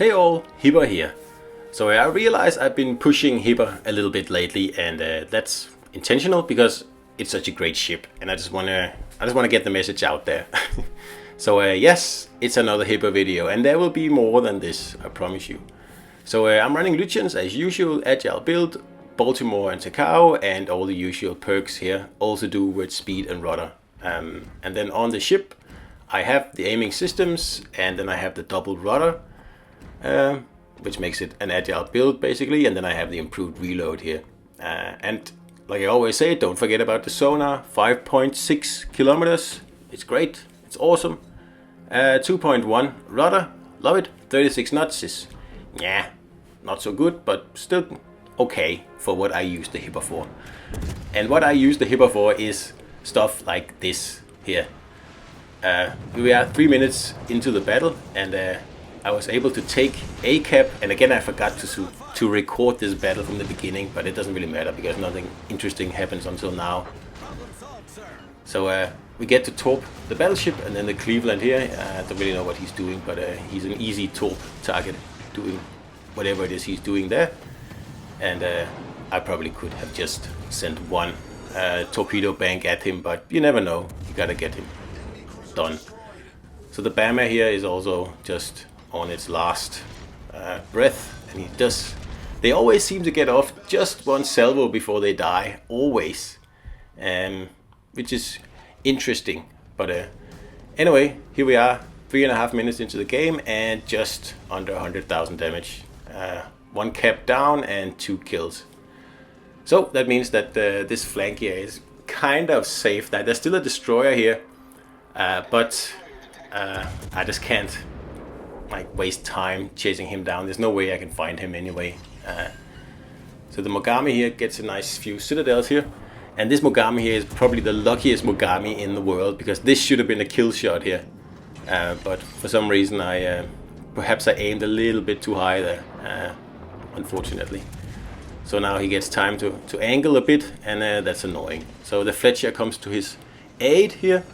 Hey all, Hipper here. So I realize I've been pushing Hipper a little bit lately, and that's intentional because it's such a great ship, and I just wanna get the message out there. So yes, it's another Hipper video, and there will be more than this, I promise you. So I'm running Lucians as usual, agile build, Baltimore and Takao, and all the usual perks here, also do with speed and rudder. And then on the ship, I have the aiming systems, and then I have the double rudder, which makes it an agile build basically, and then I have the improved reload here. And like I always say, don't forget about the sonar, 5.6 kilometers, it's great, it's awesome. 2.1 rudder, love it. 36 knots is, yeah, not so good, but still okay for what I use the Hipper for. And what I use the Hipper for is stuff like this here. We are 3 minutes into the battle, and I was able to take a cap, and again I forgot to record this battle from the beginning, but it doesn't really matter because nothing interesting happens until now. So we get to torp the battleship, and then the Cleveland here, I don't really know what he's doing, but he's an easy torp target, doing whatever it is he's doing there. And I probably could have just sent one torpedo bank at him, but you never know, you gotta get him done. So the Bama here is also just on its last breath, and they always seem to get off just one salvo before they die, always, which is interesting. But anyway, here we are, 3.5 minutes into the game, and just under 100,000 damage, 1 cap down and 2 kills. So that means that this flank here is kind of safe. Now, there's still a destroyer here, but I just can't waste time chasing him down. There's no way I can find him anyway. So the Mogami here gets a nice few citadels here, and this Mogami here is probably the luckiest Mogami in the world, because this should have been a kill shot here, but for some reason perhaps I aimed a little bit too high there, unfortunately. So now he gets time to angle a bit, and that's annoying. So the Fletcher comes to his aid here.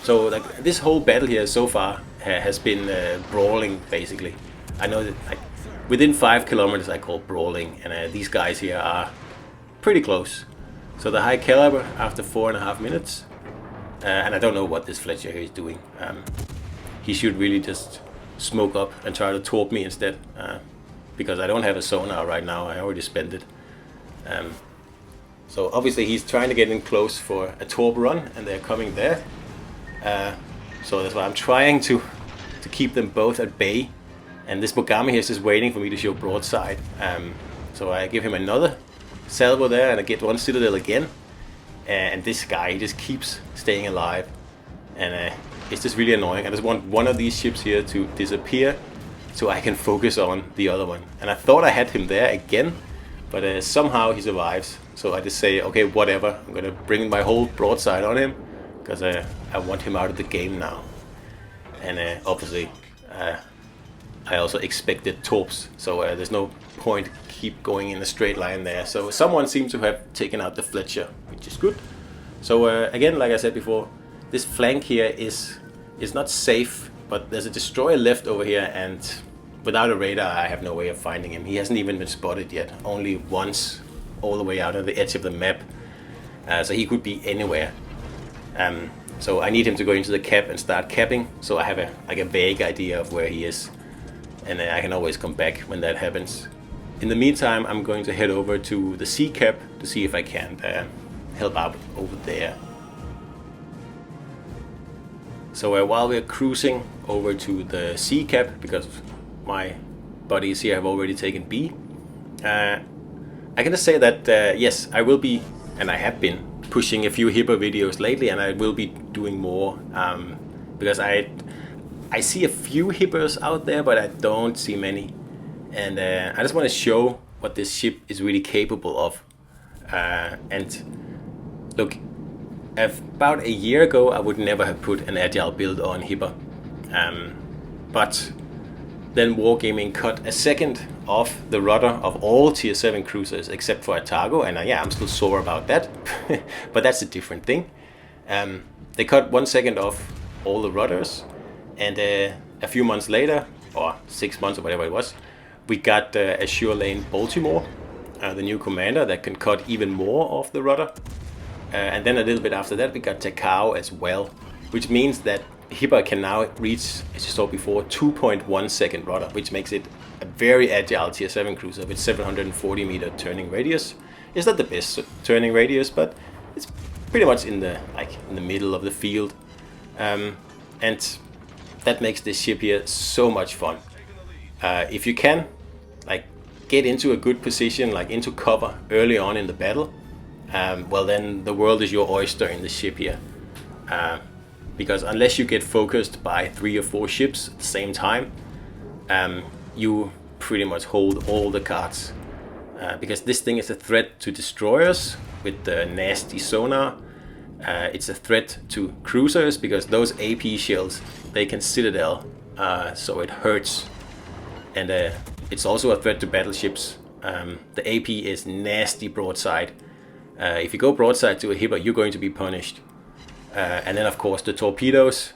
So like this whole battle here so far has been brawling basically. I know that within 5 kilometers I call brawling, and these guys here are pretty close. So the high caliber after 4.5 minutes, and I don't know what this Fletcher here is doing. He should really just smoke up and try to torp me instead, because I don't have a sonar right now. I already spent it. So obviously he's trying to get in close for a torp run, and they're coming there. So that's why I'm trying to keep them both at bay. And this Mogami here is just waiting for me to show broadside. So I give him another salvo there, and I get one citadel again. And this guy, he just keeps staying alive. And it's just really annoying. I just want one of these ships here to disappear so I can focus on the other one. And I thought I had him there again, but somehow he survives. So I just say, okay, whatever. I'm gonna bring my whole broadside on him, because I want him out of the game now. And obviously I also expected torps, so there's no point keep going in a straight line there. So someone seems to have taken out the Fletcher, which is good. So again, like I said before, this flank here is not safe, but there's a destroyer left over here, and without a radar I have no way of finding him. He hasn't even been spotted yet, only once, all the way out on the edge of the map. So he could be anywhere. So I need him to go into the cap and start capping, so I have a vague idea of where he is, and I can always come back when that happens. In the meantime, I'm going to head over to the sea cap to see if I can help out over there. So while we're cruising over to the sea cap, because my buddies here have already taken B, I can just say that yes, I will be, and I have been, pushing a few Hipper videos lately, and I will be doing more, because I see a few Hippers out there, but I don't see many, and I just want to show what this ship is really capable of. And look, about a year ago I would never have put an agile build on Hipper, but then Wargaming cut a second off the rudder of all tier 7 cruisers except for Atago, and yeah, I'm still sore about that, but that's a different thing. They cut 1 second off all the rudders, and a few months later or 6 months or whatever it was, we got Azure Lane Baltimore, the new commander that can cut even more off the rudder. And then a little bit after that we got Takao as well, which means that Hipper can now reach, as you saw before, 2.1 second rudder, which makes it a very agile tier 7 cruiser with 740 meter turning radius. It's not the best turning radius, but it's pretty much in the middle of the field, and that makes this ship here so much fun. If you can get into a good position, into cover early on in the battle, well then the world is your oyster in the ship here. Because unless you get focused by 3 or 4 ships at the same time, you pretty much hold all the cards. Because this thing is a threat to destroyers with the nasty sonar. It's a threat to cruisers because those AP shells, they can citadel, so it hurts. And it's also a threat to battleships. The AP is nasty broadside. If you go broadside to a Hipper, you're going to be punished. And then of course the torpedoes,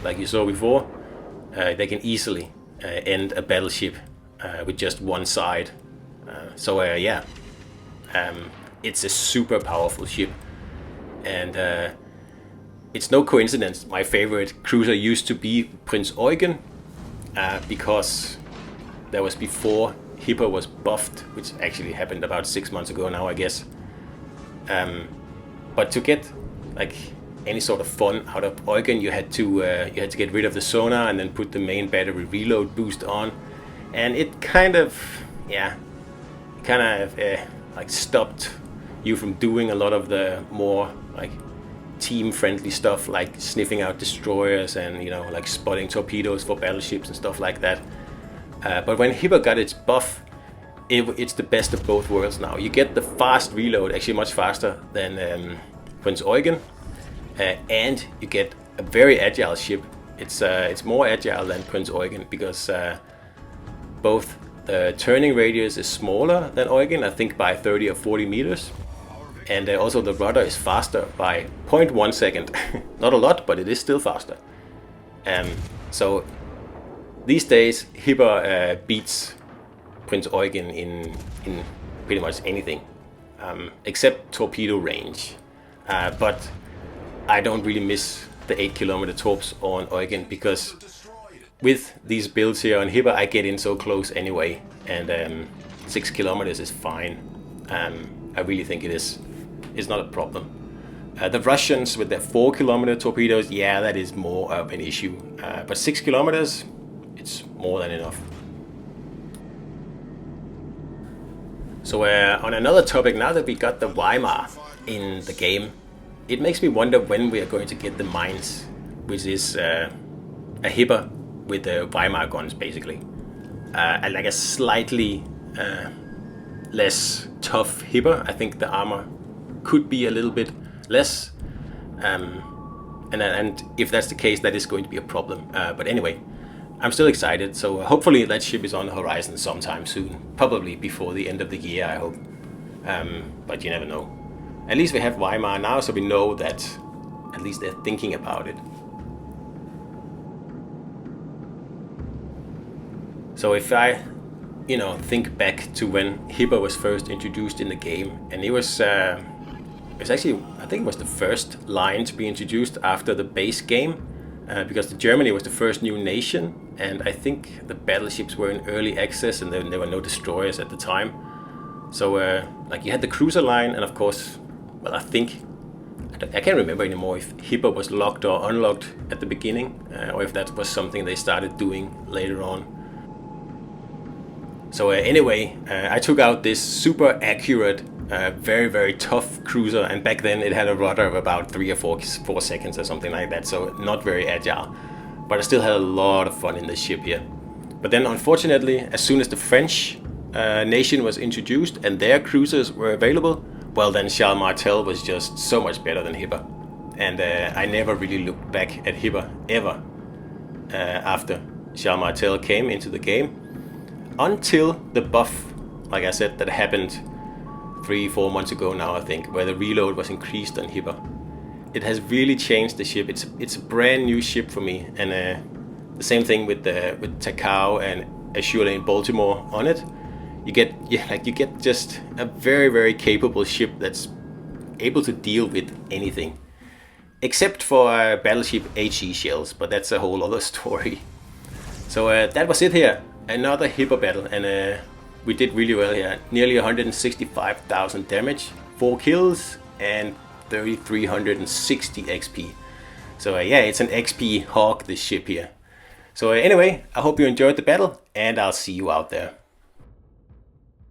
like you saw before, they can easily end a battleship with just one side. It's a super powerful ship, and it's no coincidence my favorite cruiser used to be Prince Eugen, because that was before Hipper was buffed, which actually happened about 6 months ago now, I guess. But to get any sort of fun out of Eugen, you had to get rid of the sonar and then put the main battery reload boost on, and it kind of stopped you from doing a lot of the more team friendly stuff, like sniffing out destroyers and spotting torpedoes for battleships and stuff like that. But when Hipper got its buff, it's the best of both worlds now. You get the fast reload, actually much faster than Prince Eugen, and you get a very agile ship. It's more agile than Prince Eugen because both the turning radius is smaller than Eugen, I think by 30 or 40 meters, and also the rudder is faster by 0.1 second. Not a lot, but it is still faster. So these days Hipper beats Prince Eugen in pretty much anything, except torpedo range. But I don't really miss the 8 kilometer torps on Eugen because with these builds here on Hipper I get in so close anyway, and 6 kilometers is fine. I really think it is. It's not a problem. The Russians with their 4 kilometer torpedoes, yeah, that is more of an issue. But 6 kilometers, it's more than enough. So on another topic, now that we got the Weimar in the game, it makes me wonder when we are going to get the mines, which is a Hipper with the Weimar guns basically. And a slightly less tough Hipper. I think the armor could be a little bit less. And if that's the case, that is going to be a problem. But anyway, I'm still excited, so hopefully that ship is on the horizon sometime soon. Probably before the end of the year, I hope. But you never know. At least we have Weimar now, so we know that at least they're thinking about it. So if I, think back to when Hipper was first introduced in the game, and it was actually, I think it was the first line to be introduced after the base game. Because Germany was the first new nation, and I think the battleships were in early access, and there were no destroyers at the time. So you had the cruiser line, and of course, well, I can't remember anymore if Hipper was locked or unlocked at the beginning, or if that was something they started doing later on. So anyway, I took out this super accurate, very, very tough cruiser, and back then it had a rudder of about 3 or 4 seconds or something like that, so not very agile. But I still had a lot of fun in this ship here. But then unfortunately, as soon as the French nation was introduced and their cruisers were available, well then Charles Martel was just so much better than Hipper. And I never really looked back at Hipper ever after Charles Martel came into the game, until the buff, like I said, that happened 3-4 months ago now, I think, where the reload was increased on Hipper. It has really changed the ship. It's a brand new ship for me, and The same thing with Takao and Ashura in Baltimore on it. You get just a very capable ship that's able to deal with anything, except for battleship HE shells, but that's a whole other story. So that was it here, another Hipper battle, and we did really well here. Nearly 165,000 damage, 4 kills, and 3,360 XP. So yeah, it's an XP hog, this ship here. So anyway, I hope you enjoyed the battle, and I'll see you out there.